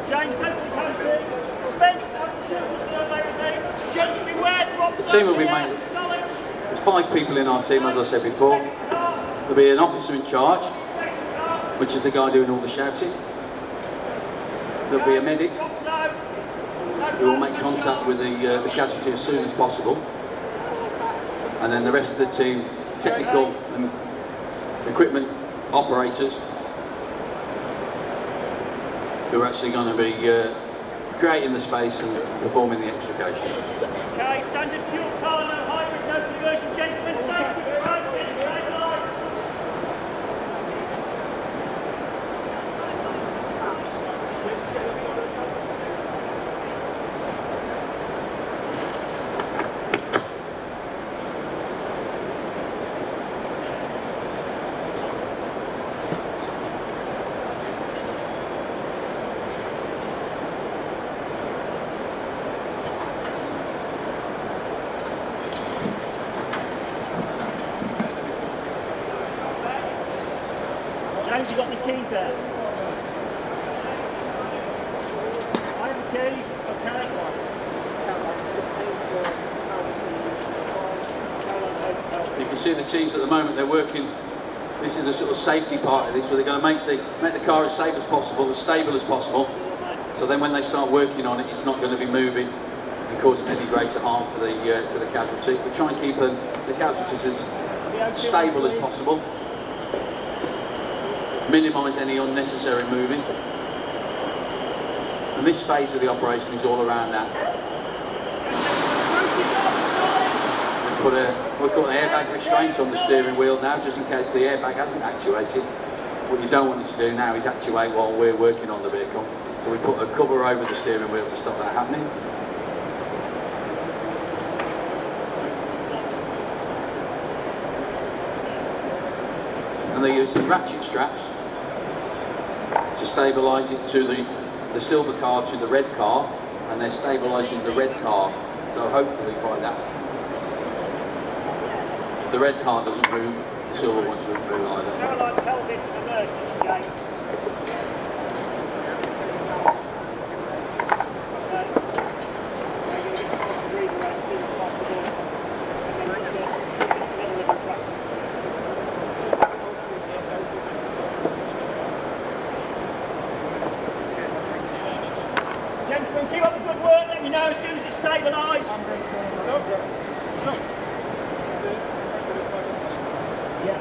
The team will be made. There's 5 people in our team, as I said before. There'll be an officer in charge, which is the guy doing all the shouting. There'll be a medic who will make contact with the casualty as soon as possible. And then the rest of the team, technical and equipment operators, who are actually going to be creating the space and performing the extrication. Okay, standard fuel car, no hybrid, no conversion, gentlemen, safety approach, in the same line. James, you got the keys there? I have the keys. Okay. You can see the teams at the moment, they're working. This is the sort of safety part of this, where they're going to make the car as safe as possible, as stable as possible. So then when they start working on it, it's not going to be moving and causing any greater harm to the casualty. We try and keep the casualties as stable as possible. Minimise any unnecessary moving. And this phase of the operation is all around that. We've got an airbag restraint on the steering wheel now, just in case the airbag hasn't actuated. What you don't want it to do now is actuate while we're working on the vehicle. So we put a cover over the steering wheel to stop that happening. And they're using ratchet straps to stabilise it to the silver car to the red car, and they're stabilising the red car. So hopefully by that, if the red car doesn't move, the silver one shouldn't move either. Caroline Pelvis and emergency, James. Gentlemen, keep up the good work. Let me know as soon as it's stabilised. Yeah.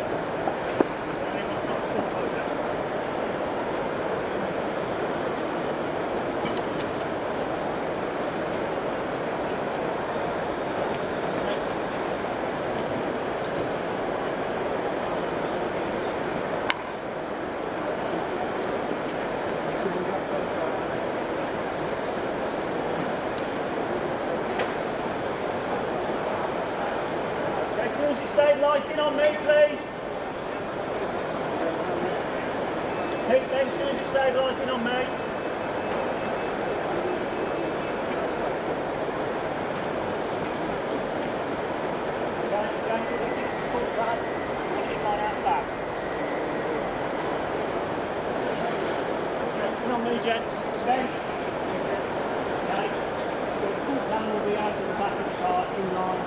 As soon as it's stabilising on me, please. Hit them as soon as it's stabilising on me. James, if you pull back, put it right out back. It's on me, gents. Spence. Okay. So the full plan will be out of the back of the car in line.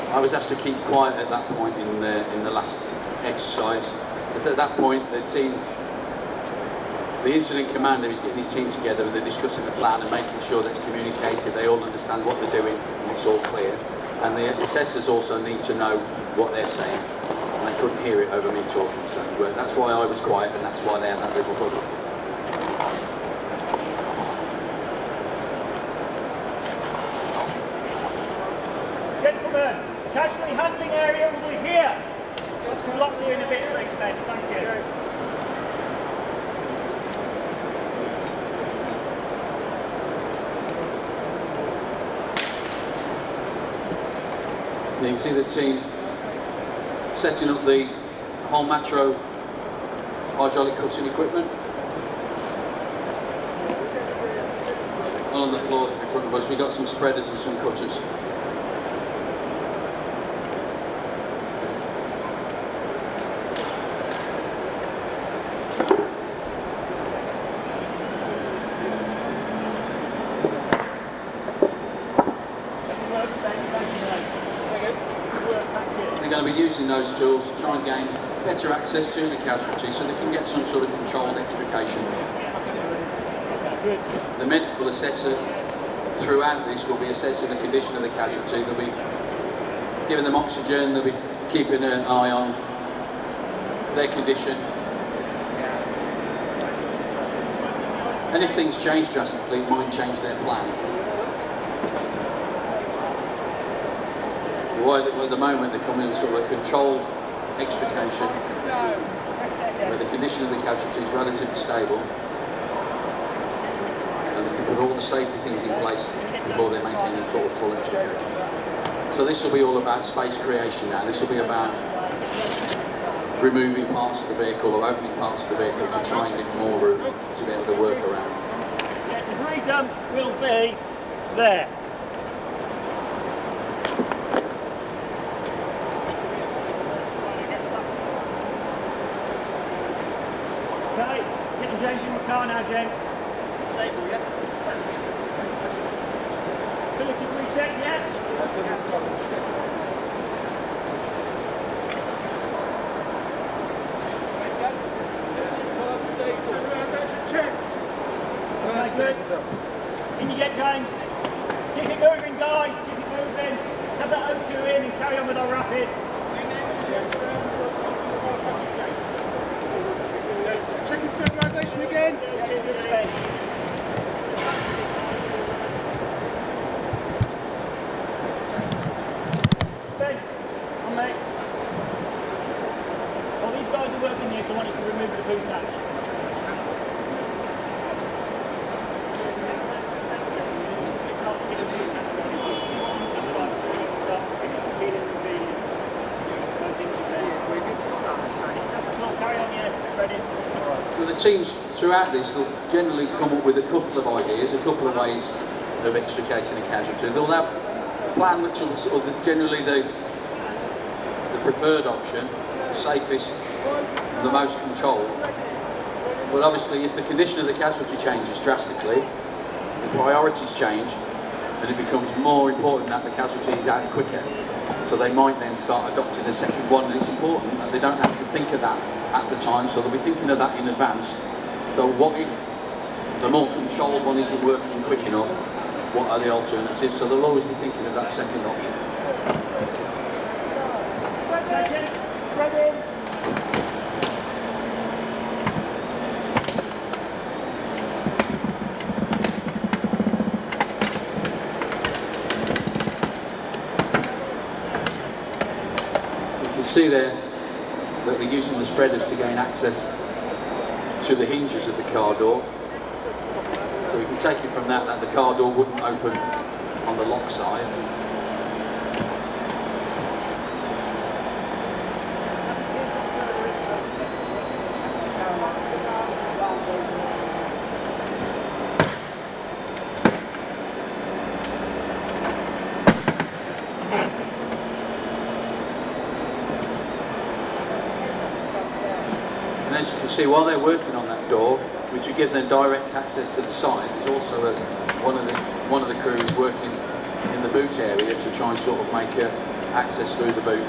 I was asked to keep quiet at that point in the last exercise, because at that point the incident commander is getting his team together and they're discussing the plan and making sure that it's communicated, they all understand what they're doing and it's all clear. And the assessors also need to know what they're saying, and they couldn't hear it over me talking, so that's why I was quiet and that's why they had that little huddle. area will be here. Put some blocks here in a bit, please, Ben. Thank you. You can see the team setting up the whole Matro hydraulic cutting equipment. On the floor in front of us, we've got some spreaders and some cutters. They're going to be using those tools to try and gain better access to the casualty so they can get some sort of controlled extrication. The medical assessor throughout this will be assessing the condition of the casualty. They'll be giving them oxygen, they'll be keeping an eye on their condition. And if things change drastically, it might change their plan. Well, at the moment they're coming in sort of a controlled extrication where the condition of the casualty is relatively stable. Put all the safety things in place before they make any sort of full extrication. So this will be all about space creation now. This will be about removing parts of the vehicle or opening parts of the vehicle to try and get more room to be able to work around. The debris dump will be there. Okay, getting James in the car now, James. Ability to recheck yet? In you get, James. Keep it moving, guys. Keep it moving. Let's have that O2 in and carry on with our rapid. Checking stabilisation again. Yeah, it's good space. Well, these guys are working here, so I want you to remove the boot latch. Well, the teams throughout this will generally come up with a couple of ideas, a couple of ways of extricating a casualty. They'll have a plan which will sort of generally the preferred option, the safest, the most controlled. But obviously if the condition of the casualty changes drastically, the priorities change and it becomes more important that the casualty is out quicker. So they might then start adopting a second one, and it's important that they don't have to think of that at the time, so they'll be thinking of that in advance. So what if the more controlled one isn't working quick enough? What are the alternatives? So they'll always be thinking of that second option. You can see there that they're using the spreaders to gain access to the hinges of the car door. So we can take it from that the car door wouldn't open on the lock side. And as you can see, while they're working on that door, which would give them direct access to the side, there's also one of the crews working in the boot area to try and sort of make access through the boot.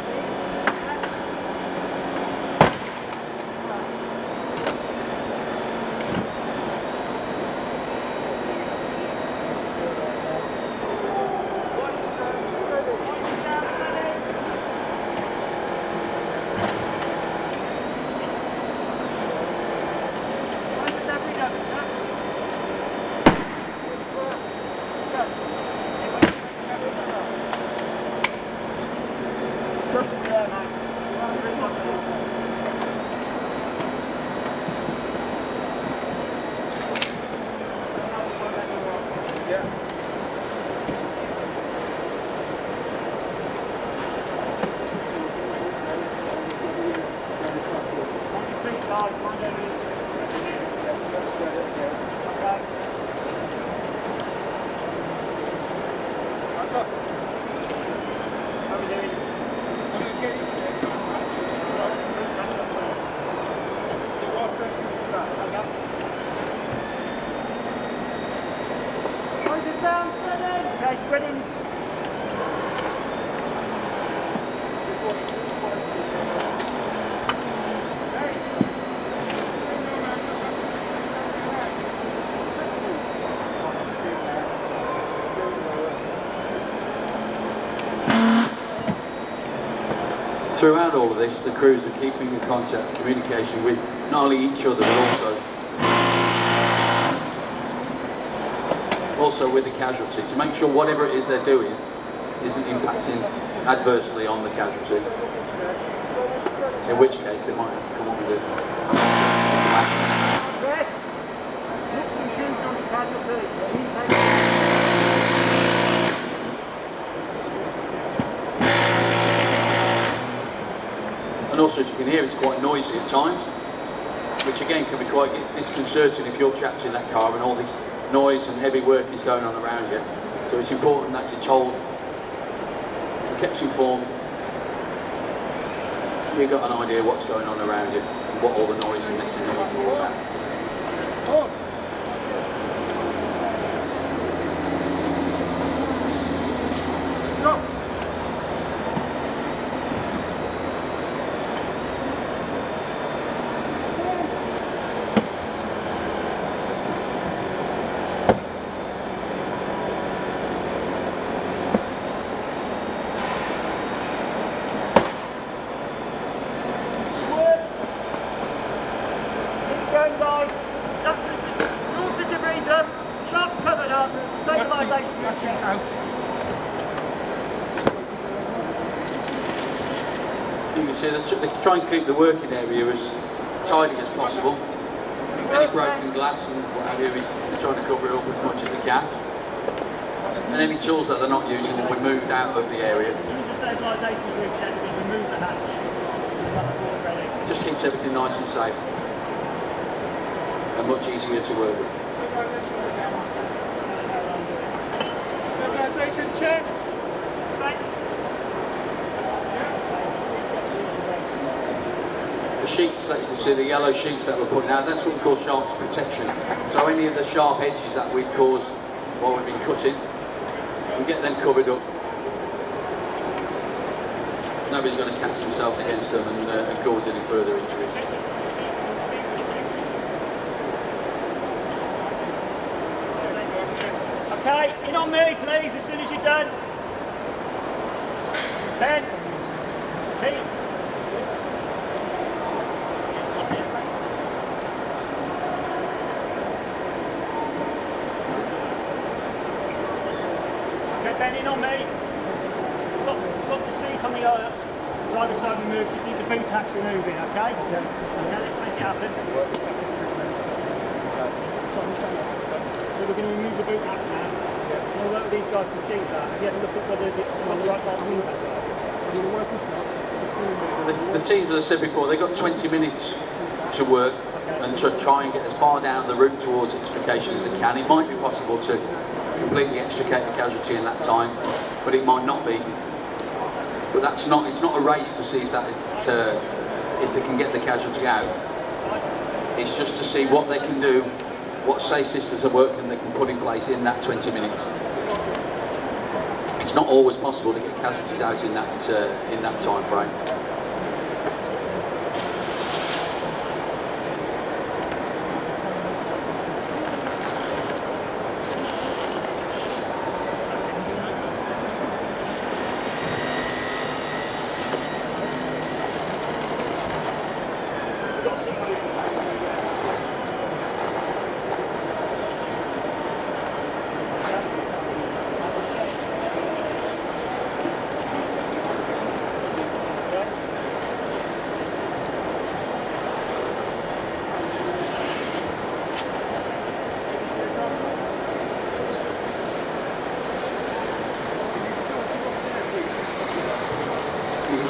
Okay, spreading. Throughout all of this, the crews are keeping in contact, communication with not only each other but also with the casualty to make sure whatever it is they're doing isn't impacting adversely on the casualty. In which case they might have to come up with it. And also, as you can hear, it's quite noisy at times, which again can be quite disconcerting if you're trapped in that car and all this noise and heavy work is going on around you. So it's important that you're told, kept informed, so you've got an idea what's going on around you and what all the noise and messy noise is all about. You can see they try and keep the working area as tidy as possible. Any broken glass and what have you, they're trying to cover it up as much as they can. And any tools that they're not using will be moved out of the area. Just keeps everything nice and safe and much easier to work with. Stabilisation checked. The sheets that you can see, the yellow sheets that we're putting out, that's what we call sharp protection. So any of the sharp edges that we've caused while we've been cutting, we get them covered up. Nobody's going to catch themselves against them and cause any further injuries. Okay, in on me please as soon as you're done. Ben, Pete. Okay, Ben, in on me. Got the seat on the driver's side removed, just need the boot hatch removing, okay? Yeah. Okay, let's make it happen. So we're going to remove the boot hatch now. We'll work with these guys to achieve that. Have you had a look at whether it's on the right part of The teams, as I said before, they've got 20 minutes to work and to try and get as far down the route towards extrication as they can. It might be possible to completely extricate the casualty in that time, but it might not be. But it's not a race to see if they can get the casualty out. It's just to see what they can do, what safe systems are working they can put in place in that 20 minutes. It's not always possible to get casualties out in that time frame.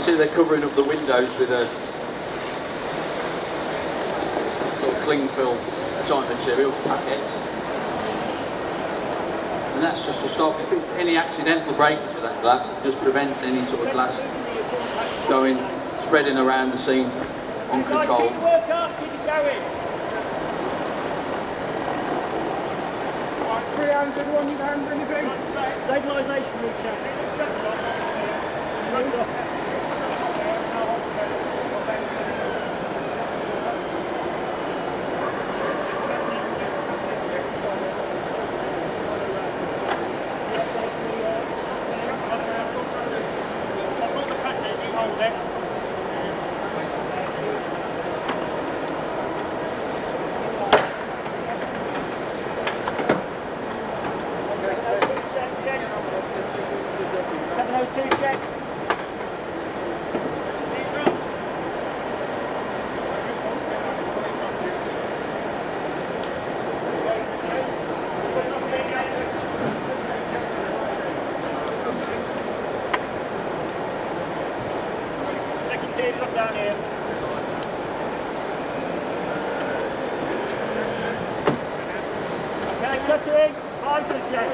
see they're covering up the windows with a sort of cling film type material, packets. And that's just to stop any accidental breakage of that glass. It just prevents any sort of glass going, spreading around the scene uncontrolled. Keep the work up, keep it going. Right, 3 hands, everyone need a hand or anything? Stabilisation recheck. Check. Second tier, drop down here. Okay, cutting. Risers check.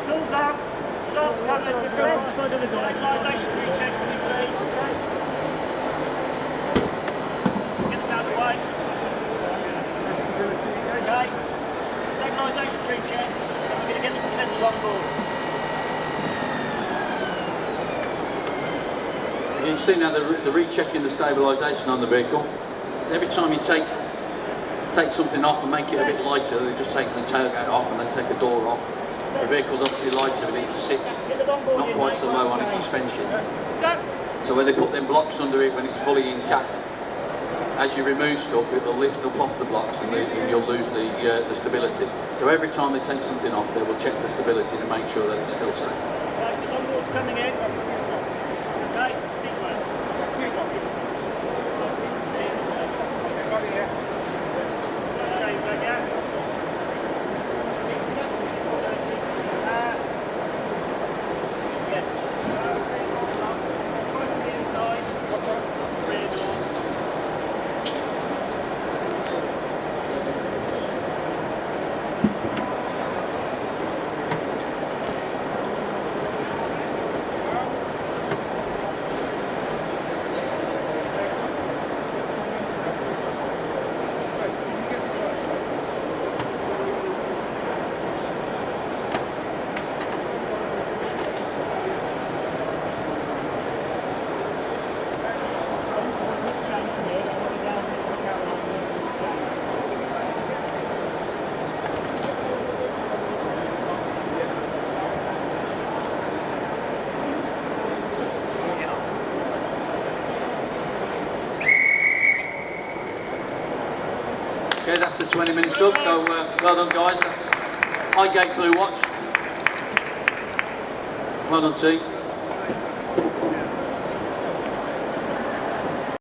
Tools out. Shots covered. The correct side of the door. Stabilisation recheck for me, please. Get this out of the way. Okay. Stabilisation recheck. I'm going to get the presenters on board. You can see now the rechecking the stabilisation on the vehicle. Every time you take something off and make it a bit lighter, they're just taking the tailgate off and they take a door off. The vehicle's obviously lighter, but it sits not quite so low on its suspension. So when they put them blocks under it when it's fully intact, as you remove stuff, it will lift up off the blocks and you'll lose the stability. So every time they take something off, they will check the stability to make sure that it's still safe. Right, the longboard's coming in. Okay, keep going. Okay, back out. Okay, that's the 20 minutes up, so well done guys, that's Highgate Blue Watch. Well done team.